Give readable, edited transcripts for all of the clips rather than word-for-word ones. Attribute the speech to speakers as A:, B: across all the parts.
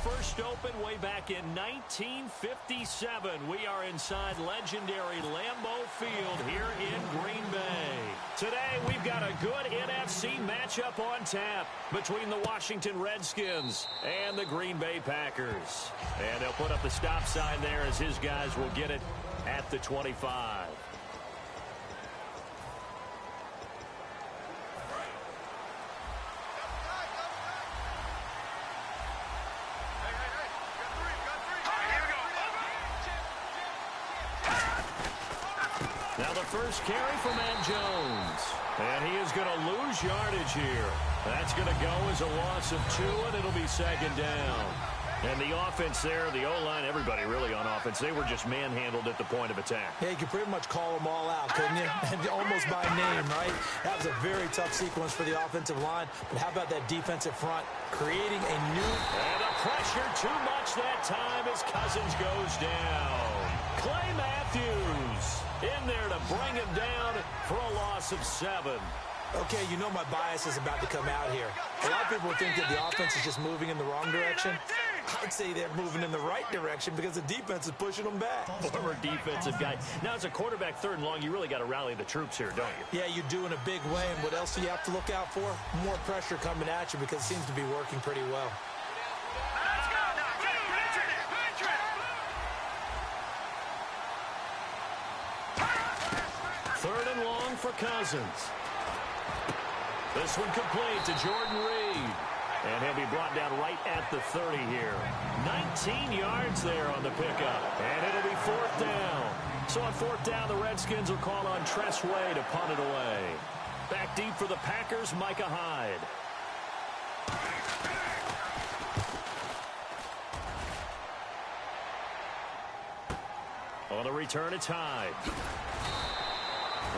A: first opened way back in 1957. We are inside legendary Lambeau Field here in Green Bay. Today, we've got a good NFC matchup on tap between the Washington Redskins and the Green Bay Packers. And they'll put up the stop sign there as his guys will get it at the 25. Now the first carry for Matt Jones. And he is going to lose yardage here. That's going to go as a loss of 2, and it'll be second down. And the offense there, the O-line, everybody really on offense, they were just manhandled at the point of attack.
B: Yeah, you could pretty much call them all out, couldn't you? And almost by name, right? That was a very tough sequence for the offensive line. But how about that defensive front creating a new...
A: And the pressure too much that time as Cousins goes down. Clay Matthews in there to bring him down for a loss of 7.
B: Okay, you know my bias is about to come out here. A lot of people think that the offense is just moving in the wrong direction. I'd say they're moving in the right direction because the defense is pushing them back.
A: Former defensive guy. Now, as a quarterback, 3rd and long, you really got to rally the troops here, don't you?
B: Yeah, you do in a big way. And what else do you have to look out for? More pressure coming at you because it seems to be working pretty well.
A: Third and long for Cousins. This one complete to Jordan Reed. And he'll be brought down right at the 30 here. 19 yards there on the pickup. And it'll be 4th down. So on 4th down, the Redskins will call on Tress Way to punt it away. Back deep for the Packers, Micah Hyde. On the return, it's Hyde.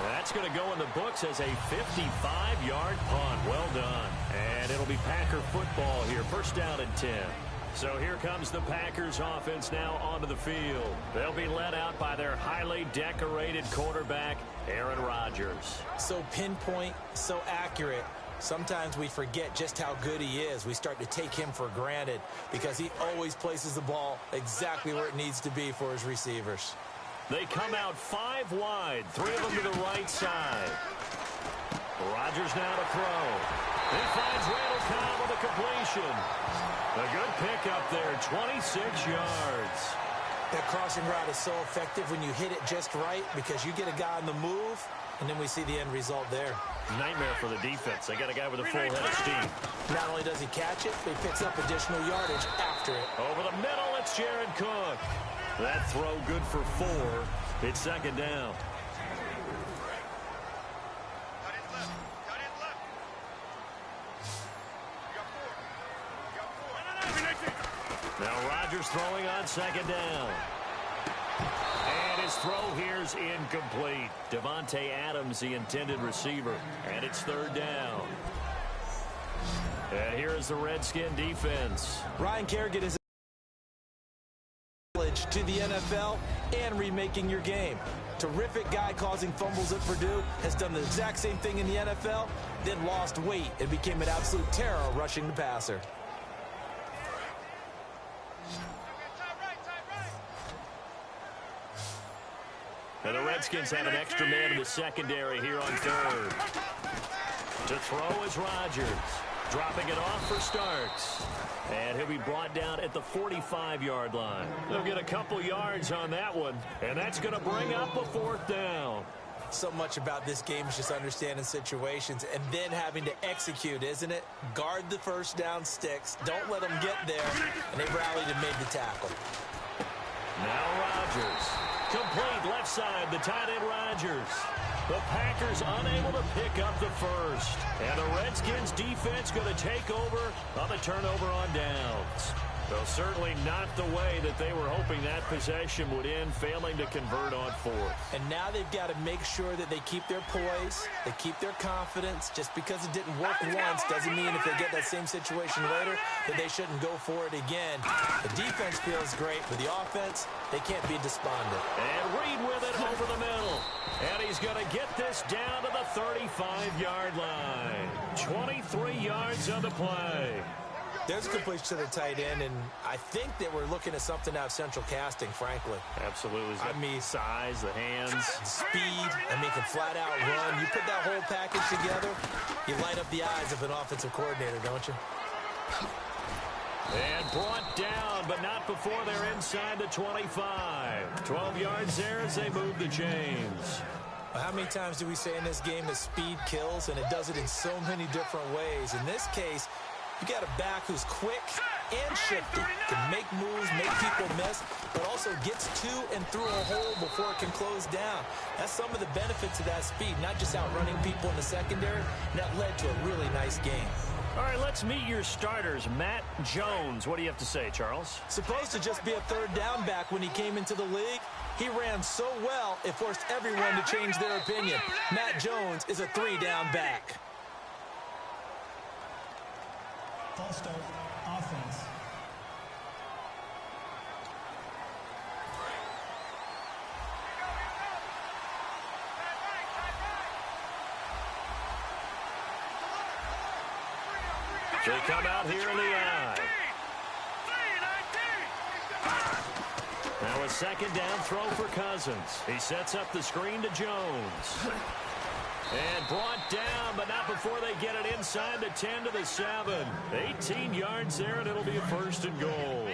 A: That's going to go in the books as a 55-yard punt. Well done. And it'll be Packer football here. First down and 10. So here comes the Packers offense now onto the field. They'll be led out by their highly decorated quarterback, Aaron Rodgers.
B: So pinpoint, so accurate. Sometimes we forget just how good he is. We start to take him for granted because he always places the ball exactly where it needs to be for his receivers.
A: They come out 5 wide, 3 of them to the right side. Rodgers now to throw. He finds Randall Cobb with a completion. A good pickup there, 26 yards.
B: That crossing route is so effective when you hit it just right because you get a guy on the move, and then we see the end result there.
A: Nightmare for the defense. They got a guy with a full head of steam.
B: Not only does he catch it, but he picks up additional yardage after it.
A: Over the middle, it's Jared Cook. That throw good for 4. It's second down. Now Rodgers throwing on second down. And his throw here's incomplete. Devontae Adams, the intended receiver. And it's 3rd down. And here is the Redskin defense.
B: Ryan Kerrigan is to the NFL and remaking your game. Terrific guy causing fumbles at Purdue, has done the exact same thing in the NFL, then lost weight and became an absolute terror rushing the passer.
A: And the Redskins have an extra man in the secondary here on 3rd. To throw is Rodgers. Dropping it off for Starks. And he'll be brought down at the 45-yard line. They'll get a couple yards on that one. And that's going to bring up a 4th down.
B: So much about this game is just understanding situations and then having to execute, isn't it? Guard the first down sticks. Don't let them get there. And they rallied and made the tackle.
A: Now Rodgers. Complete left side, the tight end Rodgers. The Packers unable to pick up the first. And the Redskins defense going to take over on the turnover on downs. Though certainly not the way that they were hoping that possession would end, failing to convert on 4th.
B: And now they've got to make sure that they keep their poise, they keep their confidence. Just because it didn't work once doesn't mean if they get that same situation later that they shouldn't go for it again. The defense feels great, but the offense, they can't be despondent.
A: And Reed with it over the middle. And he's going to get this down to the 35-yard line. 23 yards on the play.
B: There's a completion to the tight end, and I think that we're looking at something out of central casting, frankly.
A: Absolutely.
B: I mean,
A: size, the hands.
B: Speed, can flat out run. You put that whole package together, you light up the eyes of an offensive coordinator, don't you?
A: And brought down, but not before they're inside the 25. 12 yards there as they move the chains.
B: Well, how many times do we say in this game that speed kills, and it does it in so many different ways? In this case, you got a back who's quick and shifty, can make moves, make people miss, but also gets to and through a hole before it can close down. That's some of the benefits of that speed, not just outrunning people in the secondary, and that led to a really nice game.
A: All right, let's meet your starters. Matt Jones. What do you have to say, Charles?
B: Supposed to just be a third down back when he came into the league. He ran so well, it forced everyone to change their opinion. Matt Jones is a 3-down back.
C: False start, offense.
A: They come out here in the eye. Now a second down throw for Cousins. He sets up the screen to Jones. And brought down, but not before they get it inside the 10 to the 7. 18 yards there, and it'll be a first and goal.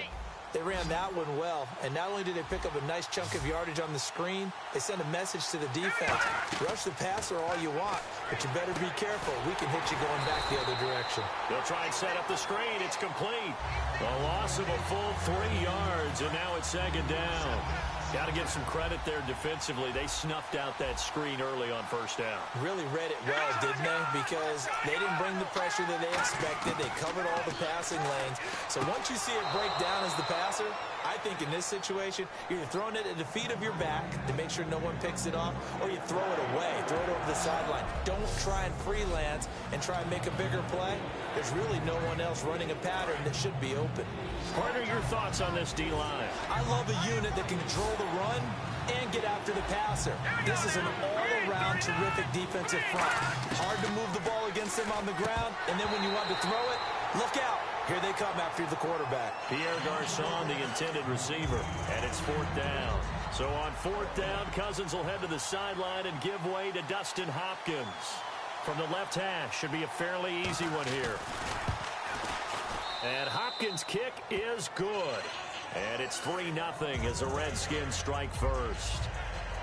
B: They ran that one well, and not only did they pick up a nice chunk of yardage on the screen, they sent a message to the defense. Rush the passer all you want, but you better be careful. We can hit you going back the other direction.
A: They'll try and set up the screen. It's complete. A loss of a full 3 yards, and now it's second down. Got to give some credit there defensively. They snuffed out that screen early on first down.
B: Really read it well, didn't they? Because they didn't bring the pressure that they expected. They covered all the passing lanes. So once you see it break down as the passer, I think in this situation, you're either throwing it at the feet of your back to make sure no one picks it off, or you throw it away, throw it over the sideline. Don't try and freelance and try and make a bigger play. There's really no one else running a pattern that should be open.
A: Partner, your thoughts on this D-line?
B: I love a unit that can control the run and get after the passer. This is an all-around terrific defensive front. Hard to move the ball against them on the ground, and then when you want to throw it, look out. Here they come after the quarterback.
A: Pierre Garçon, the intended receiver, and it's fourth down. So on fourth down, Cousins will head to the sideline and give way to Dustin Hopkins. From the left hash, should be a fairly easy one here. And Hopkins' kick is good. And it's 3-0 as the Redskins strike first.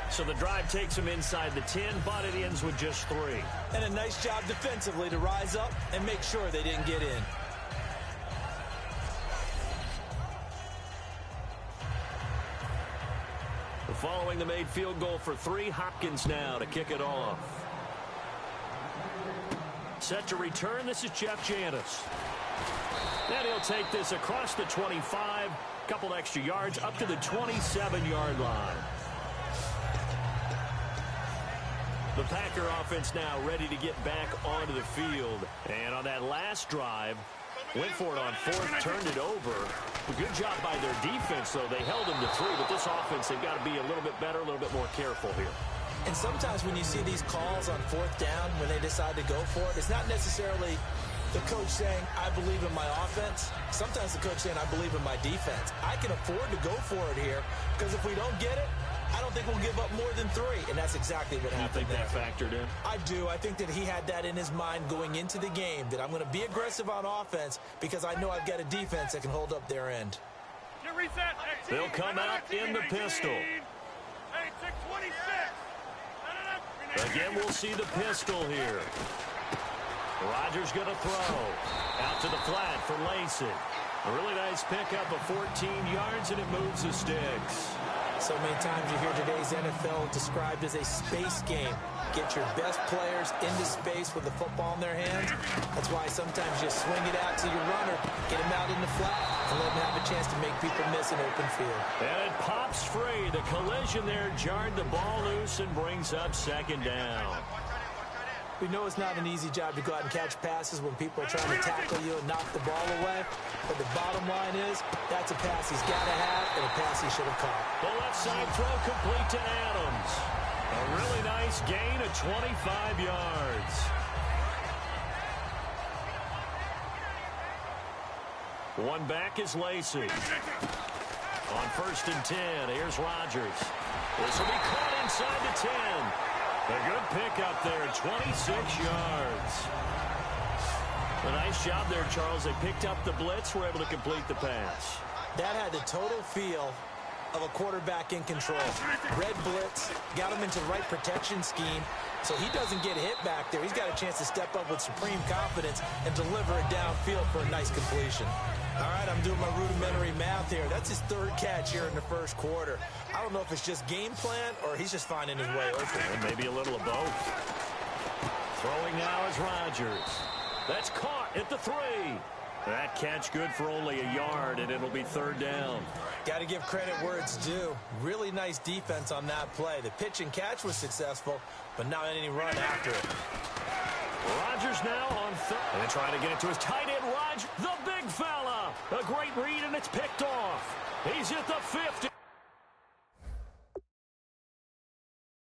A: So the drive takes them inside the 10, but it ends with just 3.
B: And a nice job defensively to rise up and make sure they didn't get in.
A: Following the made field goal for 3, Hopkins now to kick it off. Set to return, this is Jeff Janis. And he'll take this across the 25, couple extra yards up to the 27-yard line. The Packer offense now ready to get back onto the field. And on that last drive, went for it on fourth, turned it over. A good job by their defense, though. They held them to 3, but this offense, they've got to be a little bit better, a little bit more careful here.
B: And sometimes when you see these calls on fourth down, when they decide to go for it, it's not necessarily the coach saying, I believe in my offense. Sometimes the coach saying, I believe in my defense. I can afford to go for it here, because if we don't get it, I don't think we'll give up more than 3, and that's exactly what happened.
A: You think that factored in?
B: I do. I think that he had that in his mind going into the game, that I'm going to be aggressive on offense because I know I've got a defense that can hold up their end.
A: They'll come out in the pistol. Again, we'll see the pistol here. Rodgers going to throw. Out to the flat for Lacey. A really nice pickup of 14 yards, and it moves the sticks.
B: So many times you hear today's NFL described as a space game. Get your best players into space with the football in their hands. That's why sometimes you swing it out to your runner, get him out in the flat, and let him have a chance to make people miss an open field.
A: And it pops free. The collision there jarred the ball loose and brings up second down.
B: We know it's not an easy job to go out and catch passes when people are trying to tackle you and knock the ball away. But the bottom line is, that's a pass he's got to have and a pass he should have caught.
A: The left side throw complete to Adams. A really nice gain of 25 yards. One back is Lacey. On 1st and 10, here's Rodgers. This will be caught inside the 10. A good pickup there, 26 yards. A nice job there, Charles. They picked up the blitz, were able to complete the pass.
B: That had the total feel of a quarterback in control. Red blitz, got him into the right protection scheme, so he doesn't get hit back there. He's got a chance to step up with supreme confidence and deliver it downfield for a nice completion. All right, I'm doing my rudimentary math here. That's his 3rd catch here in the 1st quarter. I don't know if it's just game plan or he's just finding his way open.
A: And maybe a little of both. Throwing now is Rodgers. That's caught at the 3. That catch good for only a yard, and it'll be 3rd down.
B: Got to give credit where it's due. Really nice defense on that play. The pitch and catch was successful, but not any run after it.
A: Rodgers now on 3rd. And trying to get it to his tight end, Rodgers, the big fella. A great read, and it's picked off. He's at the 50.